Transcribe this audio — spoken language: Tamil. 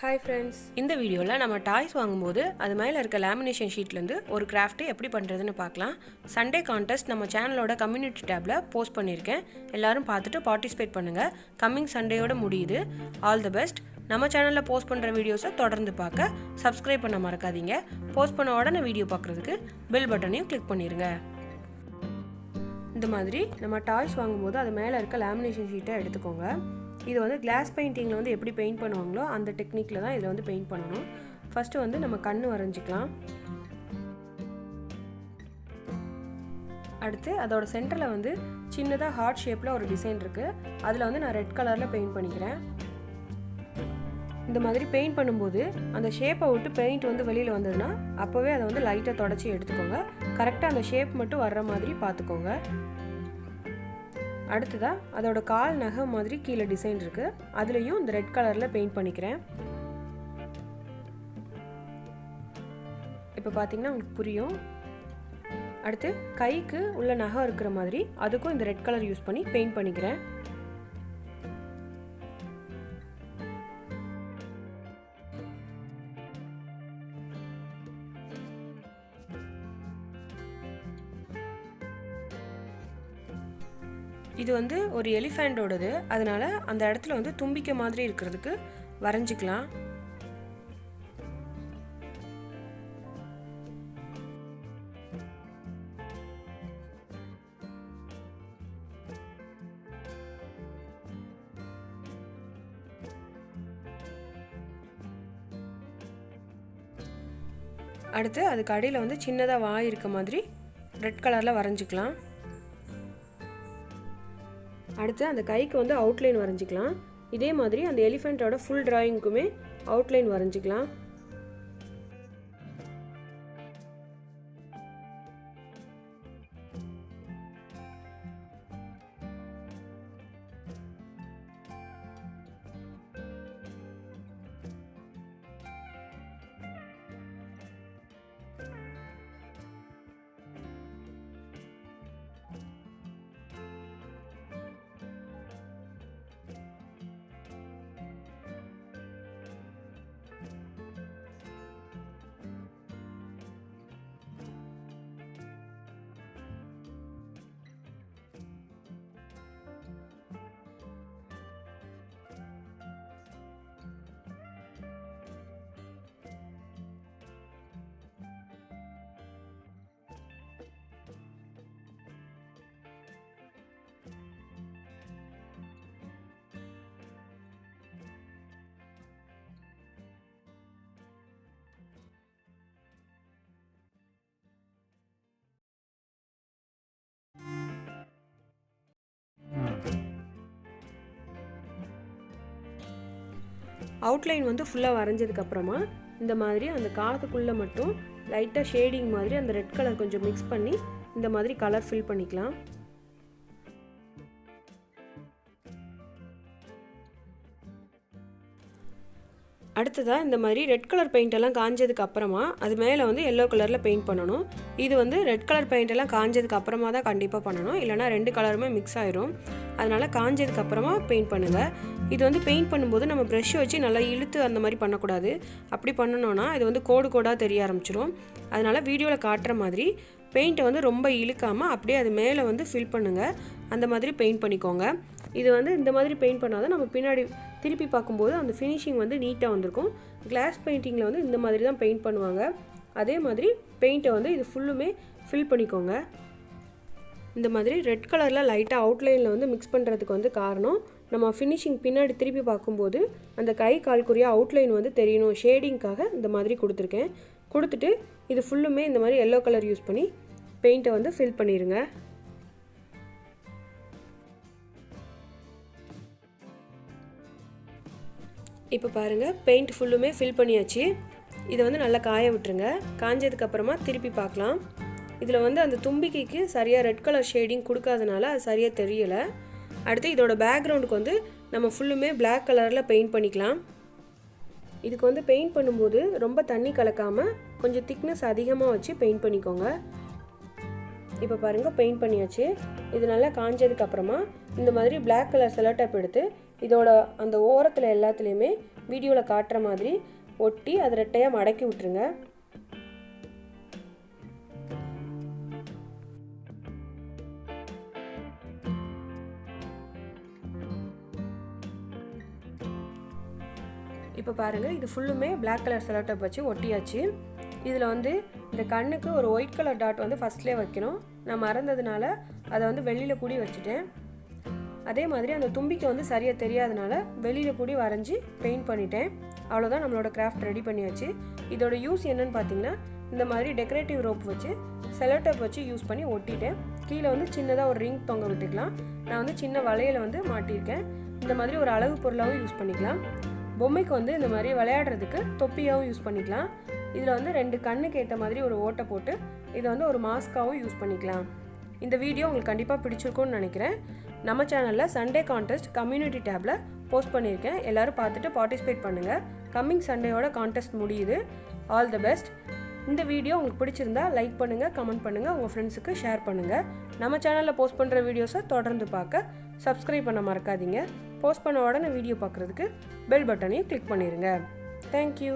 Hi friends, இந்த வீடியோல நம்ம டாய்ஸ் வாங்கும்போது அது மேல இருக்க லேமினேஷன் ஷீட்ல இருந்து ஒரு கிராஃப்ட் எப்படி பண்றதுன்னு பார்க்கலாம். சண்டே கான்டெஸ்ட் நம்ம சேனலோட கம்யூனிட்டி டேப்ல போஸ்ட் பண்ணிருக்கேன். எல்லாரும் பார்த்துட்டு பார்ட்டிசிபேட் பண்ணுங்க. கமிங் சண்டேயோட முடியுது. All the best. நம்ம சேனல்ல போஸ்ட் பண்ற வீடியோஸை தொடர்ந்து பார்க்க சப்ஸ்கிரைப் பண்ண மறக்காதீங்க. போஸ்ட் பண்ண உடனே வீடியோ பார்க்கிறதுக்கு பெல் பட்டனையும் கிளிக் பண்ணிருங்க. இந்த மாதிரி நம்ம டாய்ஸ் வாங்கும்போது அது மேல இருக்க லேமினேஷன் ஷீட்டை எடுத்துக்கோங்க. இது வந்து கிளாஸ் பெயிண்டிங்கில் வந்து எப்படி பெயிண்ட் பண்ணுவாங்களோ அந்த டெக்னிக்கில் தான் இதில் வந்து பெயிண்ட் பண்ணணும். ஃபஸ்ட்டு வந்து நம்ம கண்ணு வரைஞ்சிக்கலாம். அடுத்து அதோட சென்டரில் வந்து சின்னதாக ஹார்ட் ஷேப்பில் ஒரு டிசைன் இருக்குது. அதில் வந்து நான் ரெட் கலரில் பெயிண்ட் பண்ணிக்கிறேன். இந்த மாதிரி பெயிண்ட் பண்ணும்போது அந்த ஷேப்பை விட்டு பெயிண்ட் வந்து வெளியில் வந்ததுன்னா அப்போவே அதை வந்து லைட்டாக தொடச்சி எடுத்துக்கோங்க. கரெக்டாக அந்த ஷேப் மட்டும் வர்ற மாதிரி பார்த்துக்கோங்க. அடுத்ததாக அதோட கால் நகை மாதிரி கீழே டிசைன் இருக்குது. அதுலேயும் இந்த ரெட் கலரில் பெயிண்ட் பண்ணிக்கிறேன். இப்போ பார்த்தீங்கன்னா உங்களுக்கு புரியும். அடுத்து கைக்கு உள்ள நகை இருக்கிற மாதிரி அதுக்கும் இந்த ரெட் கலர் யூஸ் பண்ணி பெயிண்ட் பண்ணிக்கிறேன். இது வந்து ஒரு எலிஃபெண்டோடது, அதனால அந்த இடத்துல வந்து தும்பிக்கை மாதிரி இருக்கிறதுக்கு வரைஞ்சிக்கலாம். அடுத்து அதுக்கு அடியில் வந்து சின்னதாக வாய் இருக்க மாதிரி ரெட் கலரில் வரைஞ்சிக்கலாம். அடுத்து அந்த கைக்கு வந்து அவுட்லைன் வரைஞ்சிக்கலாம். இதே மாதிரி அந்த எலிஃபெண்ட்டோட ஃபுல் டிராயிங்க்குமே அவுட்லைன் வரைஞ்சிக்கலாம். அவுட்லைன் வந்து ஃபுல்லாக வரைஞ்சதுக்கப்புறமா இந்த மாதிரி அந்த காதுக்குள்ளே மட்டும் லைட்டாக ஷேடிங் மாதிரி அந்த ரெட் கலர் கொஞ்சம் மிக்ஸ் பண்ணி இந்த மாதிரி கலர் ஃபில் பண்ணிக்கலாம். அடுத்ததாக இந்த மாதிரி ரெட் கலர் பெயிண்டெல்லாம் காஞ்சதுக்கு அப்புறமா அது மேலே வந்து எல்லோ கலரில் பெயிண்ட் பண்ணணும். இது வந்து ரெட் கலர் பெயிண்டெல்லாம் காஞ்சதுக்கு அப்புறமா தான் கண்டிப்பாக பண்ணணும், இல்லைனா ரெண்டு கலருமே மிக்ஸ் ஆயிரும். அதனால் காஞ்சதுக்கு அப்புறமா பெயிண்ட் பண்ணுங்கள். இது வந்து பெயிண்ட் பண்ணும்போது நம்ம ப்ரெஷ்ஷை வச்சு நல்லா இழுத்து அந்த மாதிரி பண்ணக்கூடாது. அப்படி பண்ணணுன்னா இது வந்து கோடு கோடாக தெரிய ஆரம்பிச்சிடும். அதனால் வீடியோவில் காட்டுற மாதிரி பெயிண்ட்டை வந்து ரொம்ப இழுக்காமல் அப்படியே அது மேலே வந்து ஃபில் பண்ணுங்கள். அந்த மாதிரி பெயிண்ட் பண்ணிக்கோங்க. இது வந்து இந்த மாதிரி பெயிண்ட் பண்ணாதான் நம்ம பின்னாடி திருப்பி பார்க்கும்போது அந்த ஃபினிஷிங் வந்து நீட்டாக வந்திருக்கும். கிளாஸ் பெயிண்டிங்கில் வந்து இந்த மாதிரி தான் பெயிண்ட் பண்ணுவாங்க. அதே மாதிரி பெயிண்ட்டை வந்து இது ஃபுல்லுமே ஃபில் பண்ணிக்கோங்க. இந்த மாதிரி ரெட் கலரில் லைட்டாக அவுட்லைனில் வந்து மிக்ஸ் பண்ணுறதுக்கு வந்து காரணம் நம்ம ஃபினிஷிங் பின்னாடி திருப்பி பார்க்கும்போது அந்த கை கால்குறியா அவுட்லைன் வந்து தெரியணும். ஷேடிங்காக இந்த மாதிரி கொடுத்துருக்கேன். கொடுத்துட்டு இது ஃபுல்லுமே இந்த மாதிரி எல்லோ கலர் யூஸ் பண்ணி பெயிண்ட்டை வந்து ஃபில் பண்ணிடுங்க. இப்போ பாருங்கள், பெயிண்ட் ஃபுல்லுமே ஃபில் பண்ணியாச்சு. இதை வந்து நல்லா காய விட்டுருங்க. காஞ்சதுக்கப்புறமா திருப்பி பார்க்கலாம். இதில் வந்து அந்த தும்பிக்கைக்கு சரியாக ரெட் கலர் ஷேடிங் கொடுக்காதனால அது சரியாக தெரியலை. அடுத்து இதோட பேக்ரவுண்டுக்கு வந்து நம்ம ஃபுல்லுமே பிளாக் கலரில் பெயிண்ட் பண்ணிக்கலாம். இதுக்கு வந்து பெயிண்ட் பண்ணும்போது ரொம்ப தண்ணி கலக்காமல் கொஞ்சம் திக்னஸ் அதிகமாக வச்சு பெயிண்ட் பண்ணிக்கோங்க. இப்போ பாருங்கள், பெயிண்ட் பண்ணியாச்சு. இது நல்லா காஞ்சதுக்கப்புறமா இந்த மாதிரி பிளாக் கலர் செலோ டேப் எடுத்து இதோட அந்த ஓரத்தில் எல்லாத்துலேயுமே வீடியோவில் காட்டுற மாதிரி ஒட்டி அதை ரெட்டையாக மடக்கி விட்டுருங்க. இப்போ பாருங்கள், இது ஃபுல்லுமே பிளாக் கலர் செலோ டேப் வச்சு ஒட்டியாச்சு. இதில் வந்து இந்த கண்ணுக்கு ஒரு ஒயிட் கலர் டாட் வந்து ஃபஸ்ட்லேயே வைக்கணும். நான் மறந்ததுனால அதை வந்து வெளியில் கூடி வச்சுட்டேன். அதே மாதிரி அந்த தும்பிக்கை வந்து சரியாக தெரியாதனால வெளியில் கூடி வரைஞ்சி பெயிண்ட் பண்ணிட்டேன். அவ்வளோதான், நம்மளோட கிராஃப்ட் ரெடி பண்ணியாச்சு. இதோட யூஸ் என்னன்னு பார்த்தீங்கன்னா, இந்த மாதிரி டெக்கரேட்டிவ் ரோப் வச்சு செலோ டேப் வச்சு யூஸ் பண்ணி ஒட்டிட்டேன். கீழே வந்து சின்னதாக ஒரு ரிங் தொங்க விட்டுக்கலாம். நான் வந்து சின்ன வளையலை வந்து மாட்டியிருக்கேன். இந்த மாதிரி ஒரு அழகு பொருளாகவும் யூஸ் பண்ணிக்கலாம். பொம்மைக்கு வந்து இந்த மாதிரி விளையாடுறதுக்கு தொப்பியாகவும் யூஸ் பண்ணிக்கலாம். இதில் வந்து 2 கண்ணுக்கு ஏற்ற மாதிரி ஒரு ஓட்டை போட்டு இதை வந்து ஒரு மாஸ்காகவும் யூஸ் பண்ணிக்கலாம். இந்த வீடியோ உங்களுக்கு கண்டிப்பாக பிடிச்சிருக்கும்னு நினைக்கிறேன். நம்ம சேனலில் சண்டே கான்டெஸ்ட் கம்யூனிட்டி டேப்பில் போஸ்ட் பண்ணியிருக்கேன். எல்லோரும் பார்த்துட்டு பார்ட்டிசிபேட் பண்ணுங்கள். கம்மிங் சண்டேயோட கான்டெஸ்ட் முடியுது. All the best. இந்த வீடியோ உங்களுக்கு பிடிச்சிருந்தா லைக் பண்ணுங்கள், கமெண்ட் பண்ணுங்கள், உங்கள் ஃப்ரெண்ட்ஸுக்கு ஷேர் பண்ணுங்கள். நம்ம சேனலில் போஸ்ட் பண்ணுற வீடியோஸை தொடர்ந்து பார்க்க சப்ஸ்கிரைப் பண்ண மறக்காதீங்க. போஸ்ட் பண்ண உடனே வீடியோ பார்க்குறதுக்கு பெல் பட்டனையும் கிளிக் பண்ணிடுங்க. தேங்க்யூ.